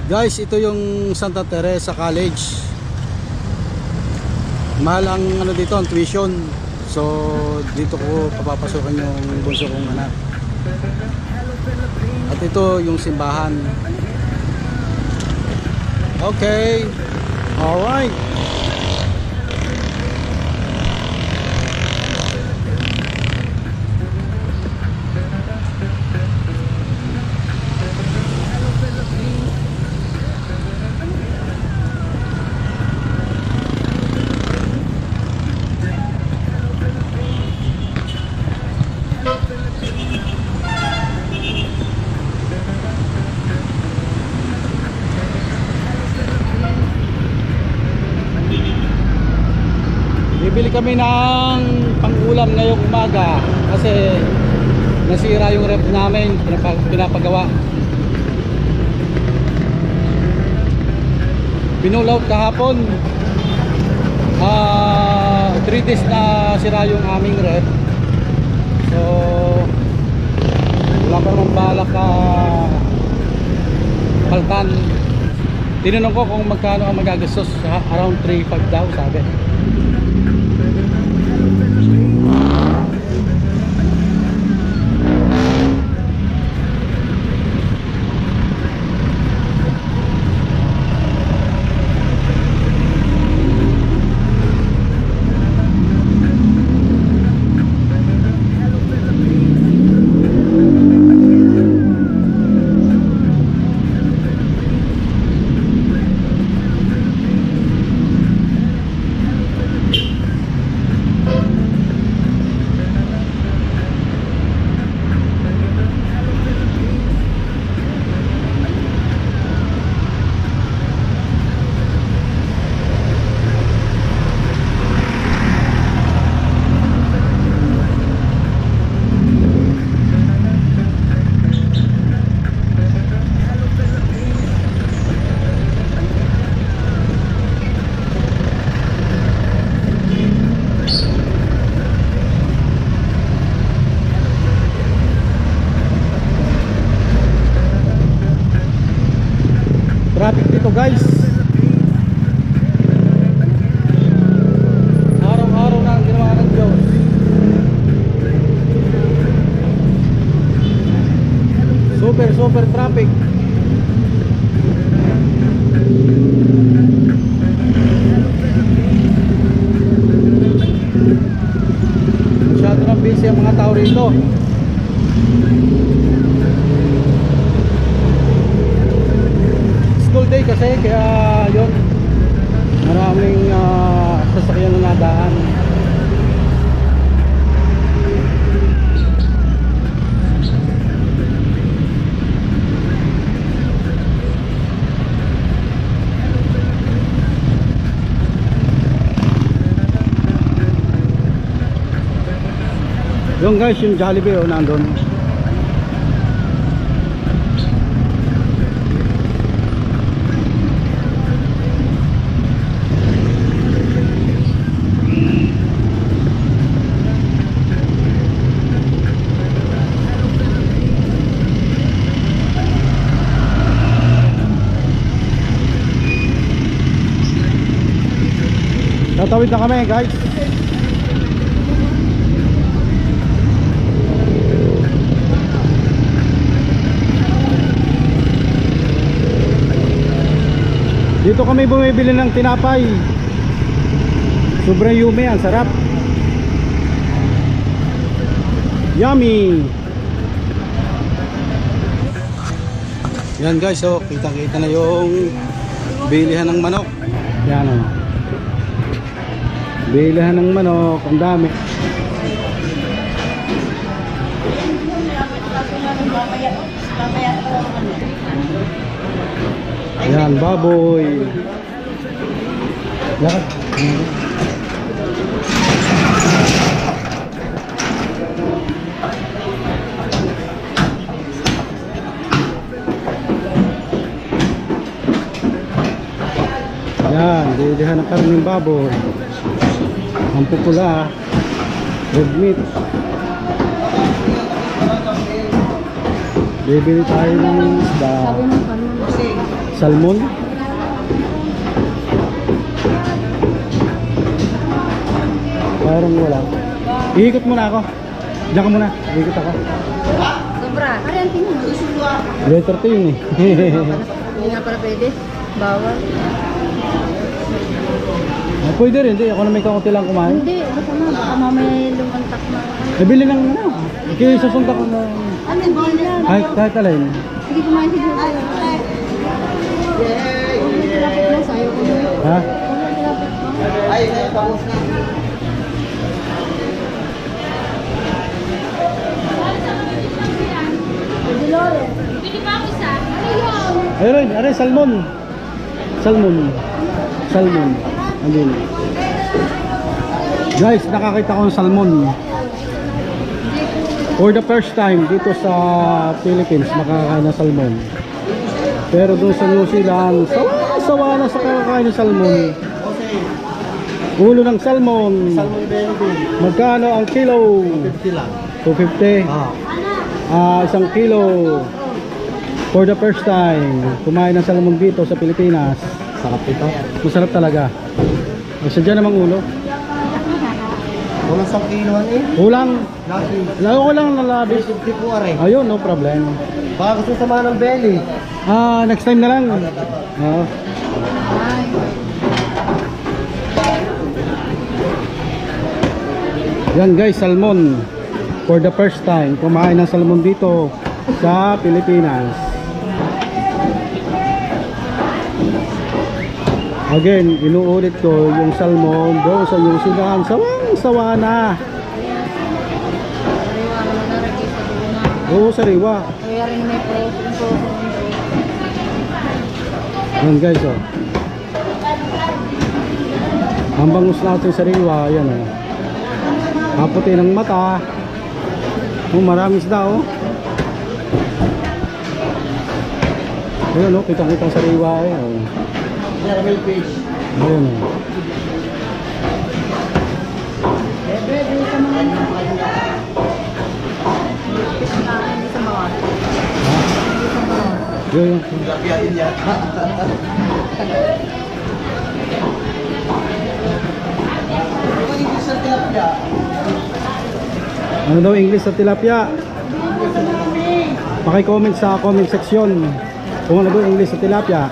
Guys, ito yung Santa Teresa College. Mahal ang ano dito, ang tuition. So dito ko papapasukan yung bunso kong anak. At ito yung simbahan. Okay. Alright. Bibili kami ng pang-ulam ngayong umaga kasi nasira yung ref namin, pinapagawa. Pinull out kahapon. 3 days na sira yung aming ref. So wala pa naman balak paltan. Tinanong ko kung magkano ang magagastos. Around 3,500 daw sabi. Traffic dito guys. Araw-araw na ang ginawa ng Diyos. Super traffic. Masyado nang busy ang mga tao rito. School day kasi, kaya yun, maraming sasakyan na nadaan. Yung guys, yung Jollibee nandun. Tatawid na kami guys. Dito kami bumibili ng tinapay. Sobrang yummy, ang sarap. Yummy. Yan guys, so kita-kita na yung bilihan ng manok. Yan o. Bilihan ng manok, ang dami. Yan, baboy. Yan. Yan, bilihan ng karning baboy. Ang pupula, red meat. Bibili tayo ng isda. Salmon. Parang wala. Iikot muna ako. Diyan ka muna. Iikot ako. Sobra. Parang tingin. Letter 2 yun eh. Hindi nga pala pwede. Bawal. Ah, pwede rin. Hindi. Ako na may kaunti lang kumain. Hindi. Baka na. Baka mamaya lumantak na. Nabili lang ano. Kaya sasunta ko na. Ano hindi yan? Ay, kahit alin. Sige kumain siguro. Tilapit mo. Sayo ko na. Ha? Tilapit mo. Ay, tapos na. Ayun, ayun, salmon. Salmon. Salmon. Andun. Guys, nakakita ko ng salmon. For the first time dito sa Philippines, makakain ng salmon. Pero doon sa New Zealand, sawa na sa kakakain ng salmon. Ulo ng salmon. Salmon belly. Magkano ang kilo? 50 lang. 250. Isang kilo. For the first time, kumain ng salmon dito sa Pilipinas. Sarap ito. Masarap talaga. Sadya namang ulo. Walang 1 kilo eh. Kulang. Laki. Lalo ko lang nalabis. 50 po aray. Ayun, no problem. Baka gusto sama ng belly. Next time na lang. Oo. Yan guys, salmon. For the first time, kumain ng salmon dito sa Pilipinas. Again, inuulit ko yung salmon doon sa New Zealand. Sawang-sawa na. Sariwa naman na rin sa doon na. Oo, sariwa. Kaya rin may protein. Yan guys, oh. Ang bangus natin sariwa, yan oh. Kaputi ng mata. Maraming isda oh. Ayun oh, kitang-kitang sariwa eh oh. Caramel fish. Ayun oh. Hindi sa mga hindi sa mga. Yun. Tilapia din yan. Ano yung sa tilapia? Ano daw English sa tilapia? Paki-comment sa comment section kung ano daw English sa tilapia.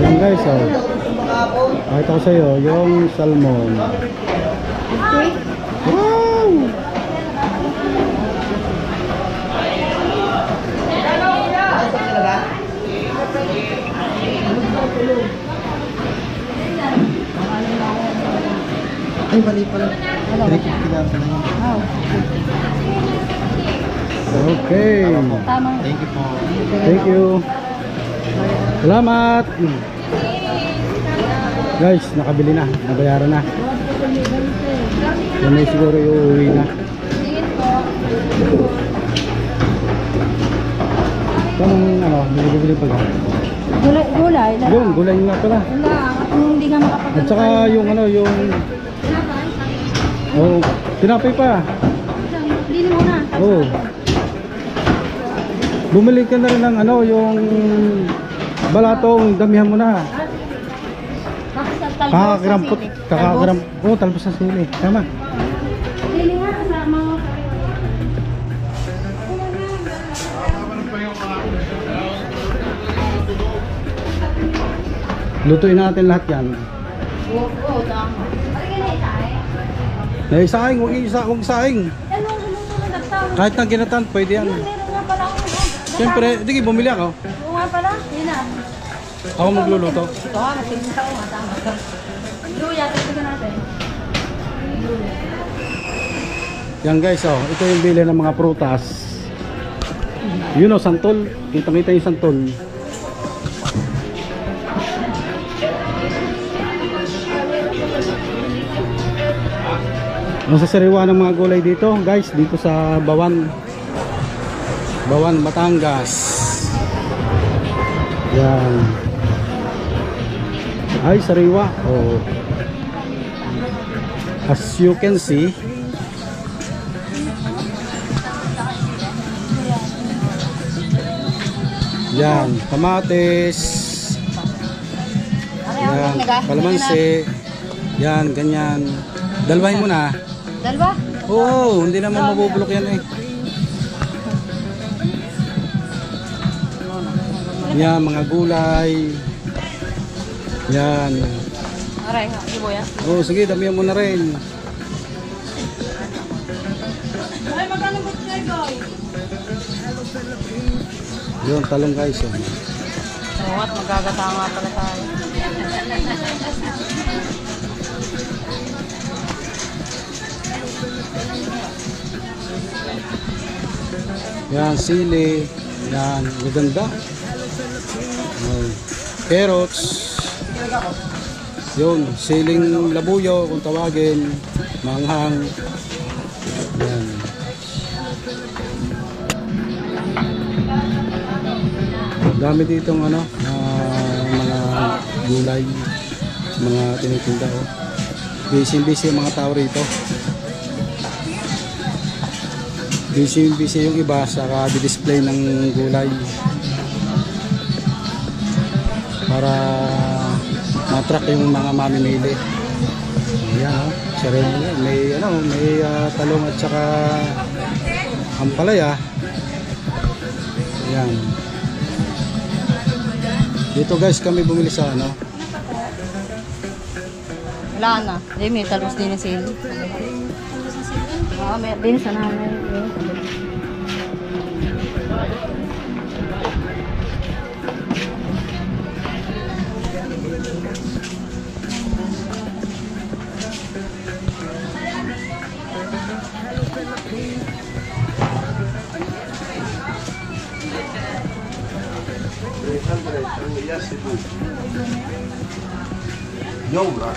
Yan guys, oh. Pakita ko sa iyo yung salmon. Wow! Ay, mali pala. Okay. Tama. Thank you po. Thank you. Salamat. Guys, nakabili na. Nabayaran na. Yan ay siguro iuwi na. Anong ano, bili-bili pa lang. Gulay. Yung gulay nga pala. Wala. Kung hindi ka makapag. At saka yung ano, yung oh, tinapay pa. Dili mo na. Oh. Bumili ka na rin ng ano, yung balatong, damihan mo na. Kakakirampot, oh, talbos sa sili. Tama. Dili nga kasama. Lutuin natin lahat yan. Oo, tama. Naisaing, huwag isaing. Kahit na ginatan, pwede yan. Meron nga pala ako. Siyempre, hindi bumili ako. Oo nga pala. Yun na. Ako magluluto. Ito ha, masinta ko nga. Tama. Luya, tagtagan natin. Yan guys, oh, ito yung bili ng mga prutas. Yun oh, santol. Kitang-kita yung santol. Ang sasariwa ng mga gulay dito, guys, dito sa Bawan, Batangas. Yan. Ay, sariwa. Oh. As you can see, yan, kamatis, yan, kalamansi, yan, ganyan. Dalwahin mo na. Dalawa? Oo, hindi naman mabubulok yan eh. Yan, mga gulay. Yan. Aray, ibo yan. Oo, sige, damihan mo na rin. Ay, magkano ba ito guys? Yun, talong guys. Yan. Oo, at magagata nga pala tayo. Yan, sili. Yan, maganda. Carrots. Yun, siling labuyo kung tawagin. Manghang. Yan. Dami ditong ano, mga gulay, mga tinitinda. Oh. Busy yung mga tao rito. Busy yung iba sa display ng gulay para matrack yung mga mamimili. Ayan, oh. May talong at saka ampalaya. Ayan. Dito guys kami bumili sa ano. Wala na. Hindi, may talbos din ng sili. Oo, may din sa nanay.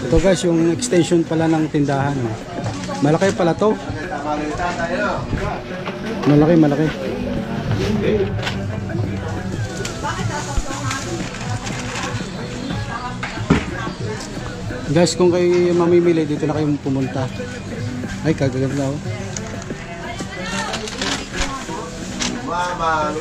Ito guys yung extension pala ng tindahan. Malaki pala to. Malaki. Guys, kung kayo mamimili dito na kayo pumunta. Ay, kagaganda oh. Mama,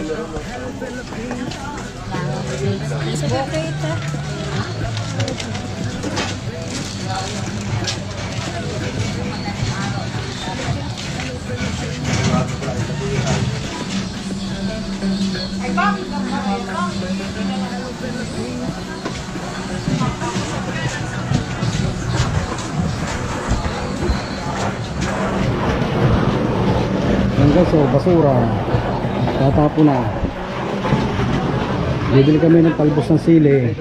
Yan guys, oh, basura. Tatapo na. Bibili kami ng talbos ng sili.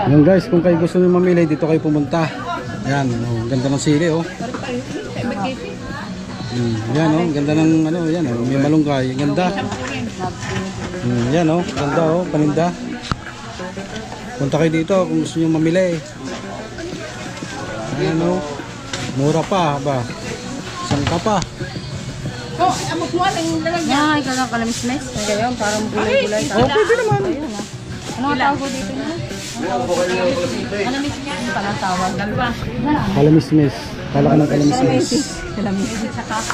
Yan guys, kung kayo gusto nyo mamili, dito kayo pumunta. Yan, oh, ganda ng sili oh. Yan oh, ganda ng ano, yan oh, may malunggay, ganda. Yan oh, ganda oh, paninda. Punta kayo dito kung gusto nyo mamili. Ayan oh, mura pa ba? Sangka pa. Yan, ikaw lang kalamismes. Ngayon, parang gulay-gulay. Oh, pwede naman. Ano ang tawag dito niya? Kalamis niya. Ano pala tawag? Dalawa. Kalamismis. Kala ka ng kalamismis. Kalamis.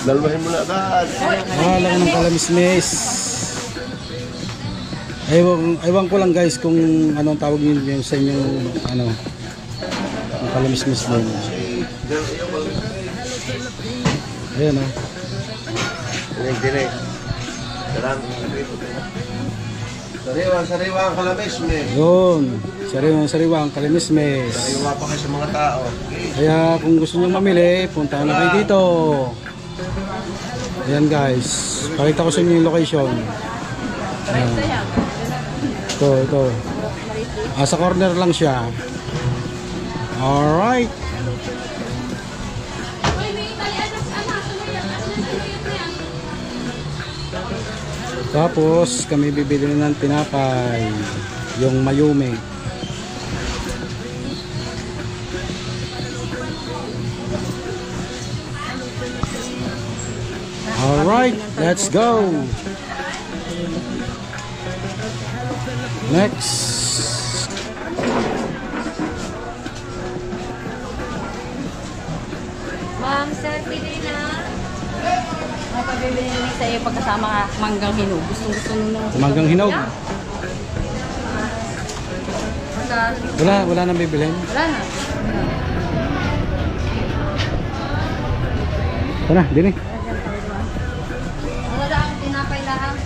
dalwahin mo na agad. Kala ka ng kalamismis. Ewan ko lang guys kung anong tawag niyo sa inyong ano, ang kalamismis din. Ayan oh. Dinig. Sariwa ang kalamis, me. Yun. Sariwa ang kalamismis. Sariwa pa kayo sa mga tao. Kaya kung gusto nyo mamili, punta na kayo dito. Ayan guys. Pakita ko sa inyo yung location. Ayan. Ito. Sa corner lang siya. Alright. Tapos kami bibili ng tinapay, yung mayumi. Alright, let's go. Next. Ano pa bibili sa iyo pagkasama manggang hinog? Gusto nung Manggang hinog. Wala. Wala nang bibilhin. Wala na. Ito na, din eh. Wala lang, tinapay lang.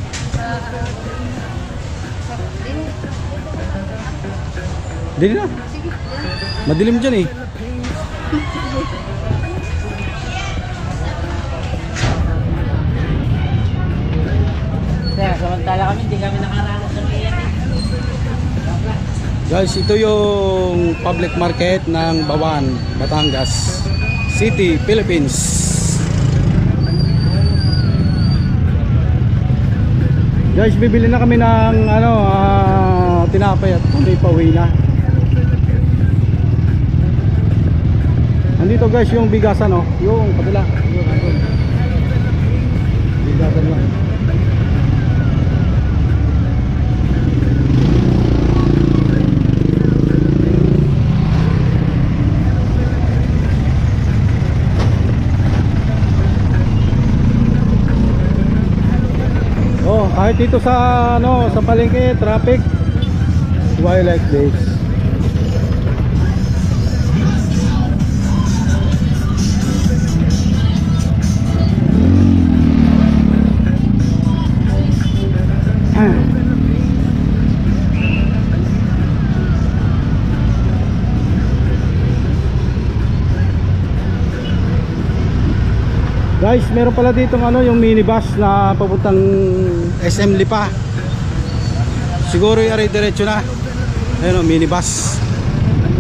Din na. Sige. Madilim dyan eh. Kaya samantala kami, hindi kami nakaranas ng iyan. Guys, ito yung public market ng Bawan, Batangas City, Philippines. Guys, bibili na kami ng tinapay at kami pauwi na. Andito guys yung bigasan, oh. Yung kabila. Yung andun. Bigasan lang. Oh, kahit dito sa sa palengke, traffic. Why like this? Guys, meron pala dito yung minibus na papuntang SM Lipa. Siguro yung diretso na. Ayun minibus.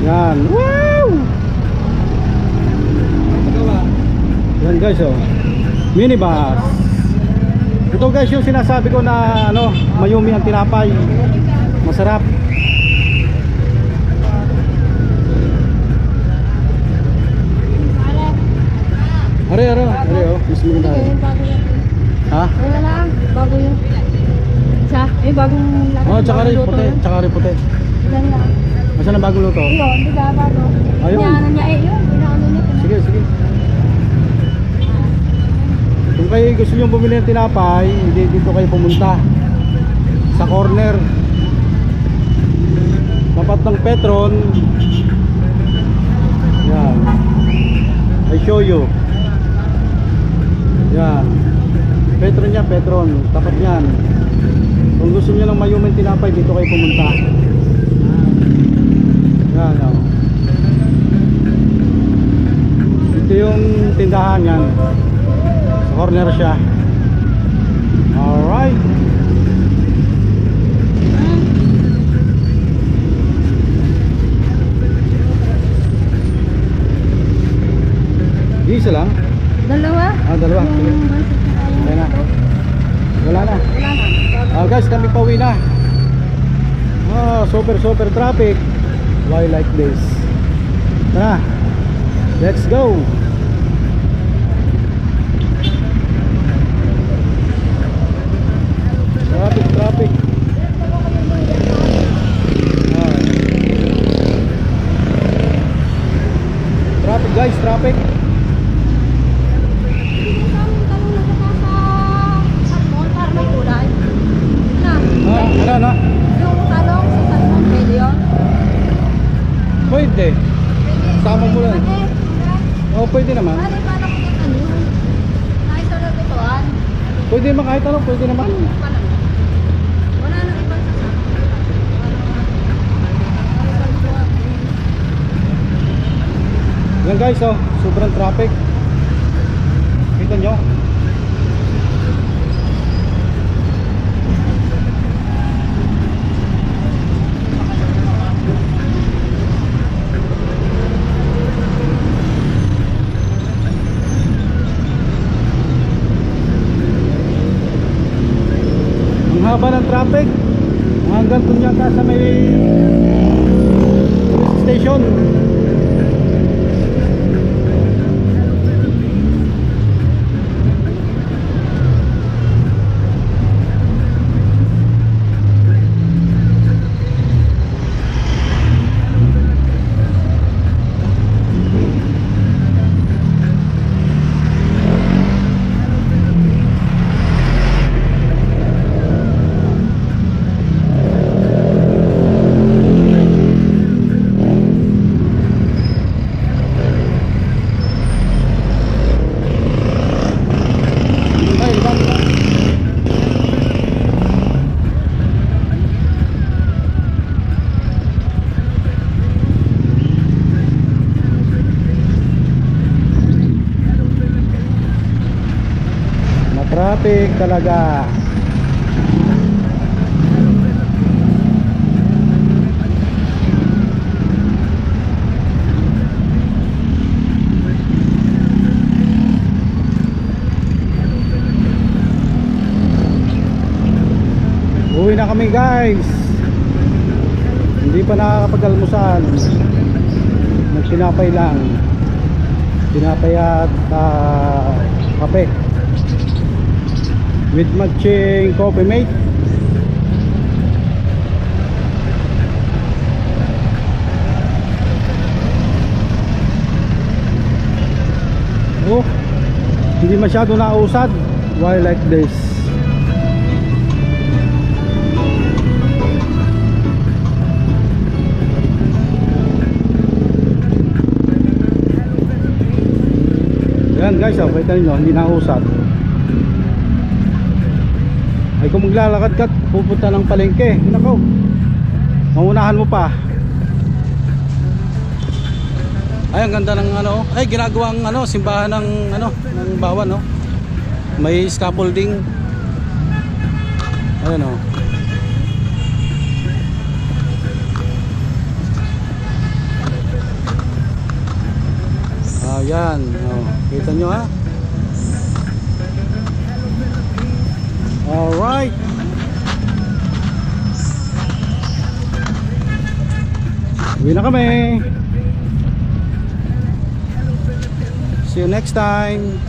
Yan. Wow! Yan guys, oh. Minibus. Ito guys yung sinasabi ko na mayumi ang tinapay. Masarap. Are, oh, mismo na. Ha? Wala lang, bago yung isa, bagong laki. Oh, tsaka rin puti. Ilan lang. Masa na bagong luto? Yun, di ba bago? Ayun. Inaano niya yun, inaano niya. Sige. Kung kayo gusto nyo bumili ng tinapay, dito kayo pumunta. Sa corner. Tapat ng Petron. Yan. I show you. Yan. Petron. Tapat yan. Kung gusto niyo ng mayuming tinapay, dito kayo pumunta. Yan, oh. Ito yung tindahan yan. Sa corner siya. Alright. Isa lang? Dalawa? Dalawa. Sige. Ayan na. Wala na. Guys, kami pauwi na. Super traffic. Why like this? Tara. Let's go. Traffic. Traffic guys, traffic. Ano? Yung talong sa salmon, pwede yun? Pwede. Sama mo lang. Oh, pwede naman. Ano ba na kung ano yun? Kahit sa lutuan? Pwede naman kahit ano, pwede naman. Wala nang ibang sasama. Yan guys, oh, sobrang traffic. Kita nyo. Haba ng traffic hanggang dun yata sa may police station. traffic talaga. Uwi na kami guys. Hindi pa nakakapag-almusan. Nagtinapay lang. Tinapay at kape with matching coffee mate. Oh, hindi masyado nausad while like this. Yan guys, kita nyo, hindi nausad. Ay kung maglalakad ka, pupunta ng palengke, nako, maunahan mo pa. Ay, ang ganda ng ano, ay ginagawang ano, simbahan ng ano, ng Bawan, no. May scaffolding. Ayun, oh. Ayan, oh, kita nyo ha. Alright. Uwi na kami. See you next time.